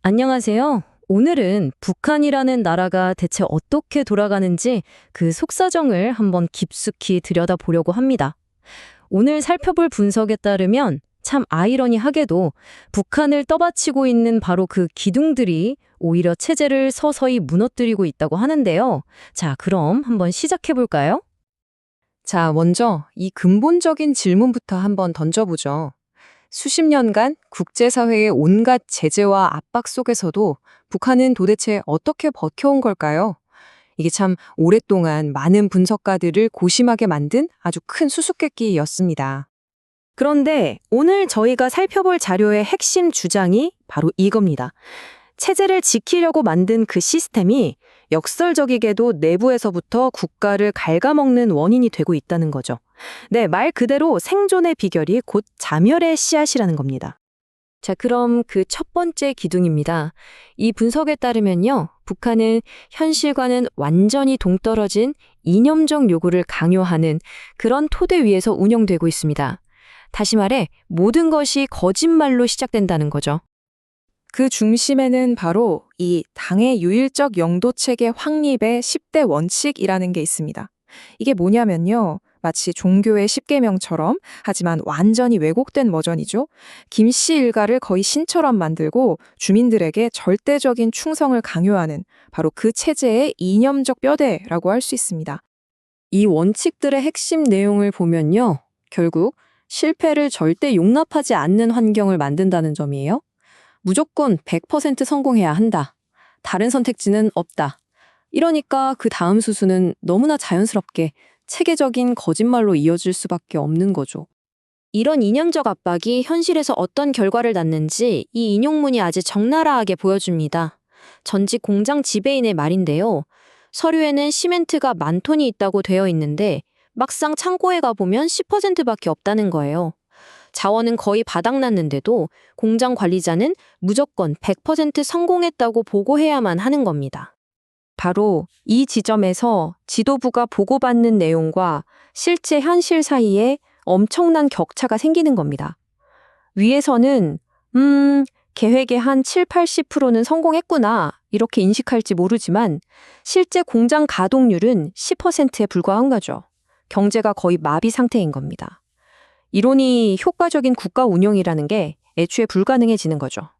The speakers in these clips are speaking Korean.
안녕하세요. 오늘은 북한이라는 나라가 대체 어떻게 돌아가는지 그 속사정을 한번 깊숙이 들여다보려고 합니다. 오늘 살펴볼 분석에 따르면 참 아이러니하게도 북한을 떠받치고 있는 바로 그 기둥들이 오히려 체제를 서서히 무너뜨리고 있다고 하는데요. 자, 그럼 한번 시작해 볼까요? 자, 먼저 이 근본적인 질문부터 한번 던져보죠. 수십 년간 국제사회의 온갖 제재와 압박 속에서도 북한은 도대체 어떻게 버텨온 걸까요? 이게 참 오랫동안 많은 분석가들을 고심하게 만든 아주 큰 수수께끼였습니다. 그런데 오늘 저희가 살펴볼 자료의 핵심 주장이 바로 이겁니다. 체제를 지키려고 만든 그 시스템이 역설적이게도 내부에서부터 국가를 갉아먹는 원인이 되고 있다는 거죠. 네, 말 그대로 생존의 비결이 곧 자멸의 씨앗이라는 겁니다. 자, 그럼 그 첫 번째 기둥입니다. 이 분석에 따르면요, 북한은 현실과는 완전히 동떨어진 이념적 요구를 강요하는 그런 토대 위에서 운영되고 있습니다. 다시 말해, 모든 것이 거짓말로 시작된다는 거죠. 그 중심에는 바로 이 당의 유일적 영도체계 확립의 10대 원칙이라는 게 있습니다. 이게 뭐냐면요. 마치 종교의 10계명처럼 하지만 완전히 왜곡된 버전이죠. 김씨 일가를 거의 신처럼 만들고 주민들에게 절대적인 충성을 강요하는 바로 그 체제의 이념적 뼈대라고 할 수 있습니다. 이 원칙들의 핵심 내용을 보면요, 결국 실패를 절대 용납하지 않는 환경을 만든다는 점이에요. 무조건 100% 성공해야 한다. 다른 선택지는 없다. 이러니까 그 다음 수순은 너무나 자연스럽게 체계적인 거짓말로 이어질 수밖에 없는 거죠. 이런 이념적 압박이 현실에서 어떤 결과를 낳는지 이 인용문이 아주 적나라하게 보여줍니다. 전직 공장 지배인의 말인데요. 서류에는 시멘트가 10,000톤이 있다고 되어 있는데 막상 창고에 가보면 10%밖에 없다는 거예요. 자원은 거의 바닥났는데도 공장 관리자는 무조건 100% 성공했다고 보고해야만 하는 겁니다. 바로 이 지점에서 지도부가 보고받는 내용과 실제 현실 사이에 엄청난 격차가 생기는 겁니다. 위에서는 계획의 한 7, 80%는 성공했구나 이렇게 인식할지 모르지만 실제 공장 가동률은 10%에 불과한 거죠. 경제가 거의 마비 상태인 겁니다. 이론이 효과적인 국가 운영이라는 게 애초에 불가능해지는 거죠.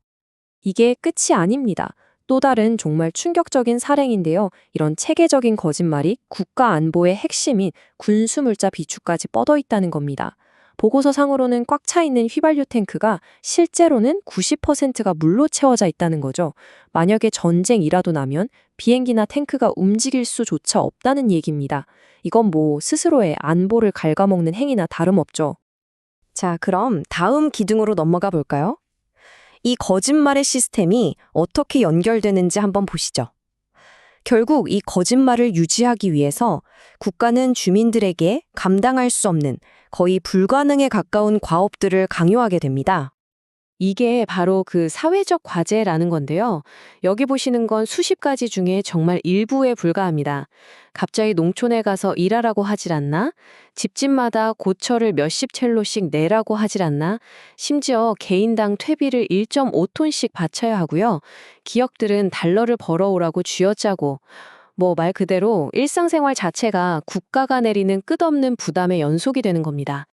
이게 끝이 아닙니다. 또 다른 정말 충격적인 사례인데요. 이런 체계적인 거짓말이 국가 안보의 핵심인 군수물자 비축까지 뻗어 있다는 겁니다. 보고서상으로는 꽉 차 있는 휘발유 탱크가 실제로는 90%가 물로 채워져 있다는 거죠. 만약에 전쟁이라도 나면 비행기나 탱크가 움직일 수조차 없다는 얘기입니다. 이건 뭐 스스로의 안보를 갉아먹는 행위나 다름없죠. 자, 그럼 다음 기둥으로 넘어가 볼까요? 이 거짓말의 시스템이 어떻게 연결되는지 한번 보시죠. 결국 이 거짓말을 유지하기 위해서 국가는 주민들에게 감당할 수 없는 거의 불가능에 가까운 과업들을 강요하게 됩니다. 이게 바로 그 사회적 과제라는 건데요. 여기 보시는 건 수십 가지 중에 정말 일부에 불과합니다. 갑자기 농촌에 가서 일하라고 하질 않나? 집집마다 고철을 몇십 첼로씩 내라고 하질 않나? 심지어 개인당 퇴비를 1.5톤씩 바쳐야 하고요. 기업들은 달러를 벌어오라고 쥐어짜고 뭐 말 그대로 일상생활 자체가 국가가 내리는 끝없는 부담의 연속이 되는 겁니다.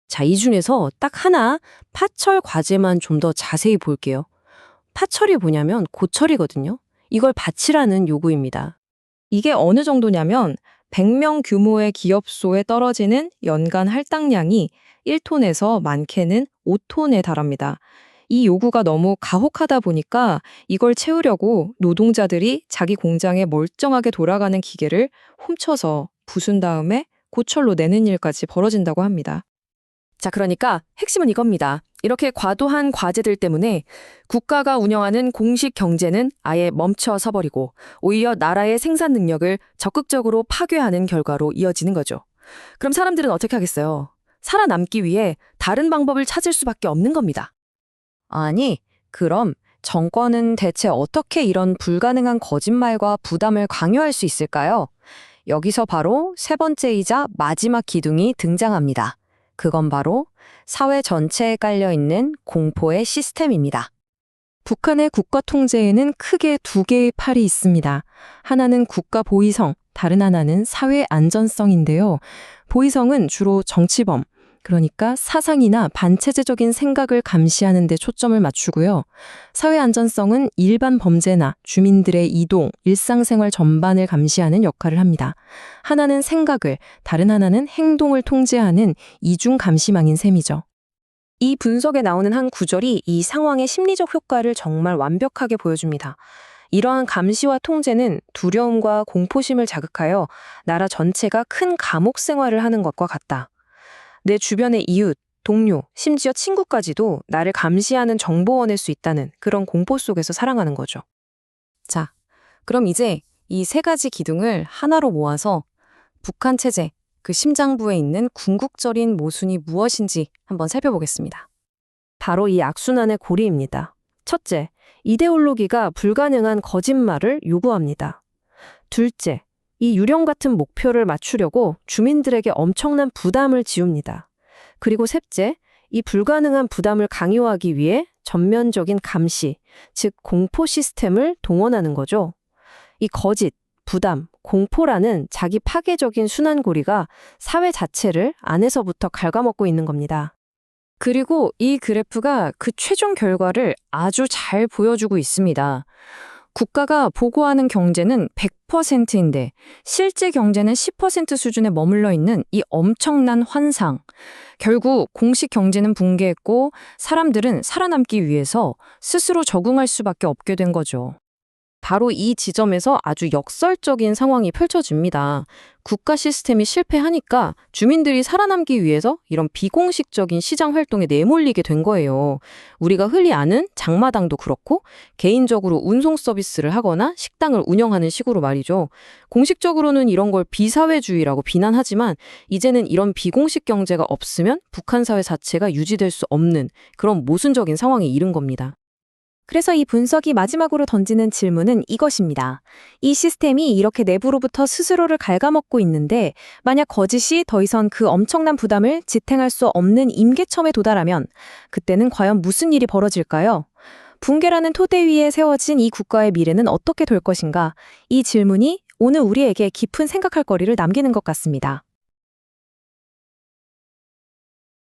자, 이 중에서 딱 하나 파철 과제만 좀 더 자세히 볼게요. 파철이 뭐냐면 고철이거든요. 이걸 바치라는 요구입니다. 이게 어느 정도냐면 100명 규모의 기업소에 떨어지는 연간 할당량이 1톤에서 많게는 5톤에 달합니다. 이 요구가 너무 가혹하다 보니까 이걸 채우려고 노동자들이 자기 공장에 멀쩡하게 돌아가는 기계를 훔쳐서 부순 다음에 고철로 내는 일까지 벌어진다고 합니다. 자, 그러니까 핵심은 이겁니다. 이렇게 과도한 과제들 때문에 국가가 운영하는 공식 경제는 아예 멈춰서 버리고 오히려 나라의 생산 능력을 적극적으로 파괴하는 결과로 이어지는 거죠. 그럼 사람들은 어떻게 하겠어요? 살아남기 위해 다른 방법을 찾을 수밖에 없는 겁니다. 아니, 그럼 정권은 대체 어떻게 이런 불가능한 거짓말과 부담을 강요할 수 있을까요? 여기서 바로 세 번째이자 마지막 기둥이 등장합니다. 그건 바로 사회 전체에 깔려 있는 공포의 시스템입니다. 북한의 국가 통제에는 크게 두 개의 팔이 있습니다. 하나는 국가 보위성, 다른 하나는 사회 안전성인데요. 보위성은 주로 정치범, 그러니까 사상이나 반체제적인 생각을 감시하는 데 초점을 맞추고요. 사회 안전성은 일반 범죄나 주민들의 이동, 일상생활 전반을 감시하는 역할을 합니다. 하나는 생각을, 다른 하나는 행동을 통제하는 이중 감시망인 셈이죠. 이 분석에 나오는 한 구절이 이 상황의 심리적 효과를 정말 완벽하게 보여줍니다. 이러한 감시와 통제는 두려움과 공포심을 자극하여 나라 전체가 큰 감옥 생활을 하는 것과 같다. 내 주변의 이웃, 동료, 심지어 친구까지도 나를 감시하는 정보원일 수 있다는 그런 공포 속에서 살아가는 거죠. 자, 그럼 이제 이 세 가지 기둥을 하나로 모아서 북한 체제, 그 심장부에 있는 궁극적인 모순이 무엇인지 한번 살펴보겠습니다. 바로 이 악순환의 고리입니다. 첫째, 이데올로기가 불가능한 거짓말을 요구합니다. 둘째, 이 유령 같은 목표를 맞추려고 주민들에게 엄청난 부담을 지웁니다. 그리고 셋째, 이 불가능한 부담을 강요하기 위해 전면적인 감시, 즉 공포 시스템을 동원하는 거죠. 이 거짓, 부담, 공포라는 자기 파괴적인 순환고리가 사회 자체를 안에서부터 갉아먹고 있는 겁니다. 그리고 이 그래프가 그 최종 결과를 아주 잘 보여주고 있습니다. 국가가 보고하는 경제는 100%인데 실제 경제는 10% 수준에 머물러 있는 이 엄청난 환상. 결국 공식 경제는 붕괴했고 사람들은 살아남기 위해서 스스로 적응할 수밖에 없게 된 거죠. 바로 이 지점에서 아주 역설적인 상황이 펼쳐집니다. 국가 시스템이 실패하니까 주민들이 살아남기 위해서 이런 비공식적인 시장 활동에 내몰리게 된 거예요. 우리가 흔히 아는 장마당도 그렇고 개인적으로 운송 서비스를 하거나 식당을 운영하는 식으로 말이죠. 공식적으로는 이런 걸 비사회주의라고 비난하지만 이제는 이런 비공식 경제가 없으면 북한 사회 자체가 유지될 수 없는 그런 모순적인 상황에 이른 겁니다. 그래서 이 분석이 마지막으로 던지는 질문은 이것입니다. 이 시스템이 이렇게 내부로부터 스스로를 갉아먹고 있는데 만약 거짓이 더 이상 그 엄청난 부담을 지탱할 수 없는 임계점에 도달하면 그때는 과연 무슨 일이 벌어질까요? 붕괴라는 토대 위에 세워진 이 국가의 미래는 어떻게 될 것인가? 이 질문이 오늘 우리에게 깊은 생각할 거리를 남기는 것 같습니다.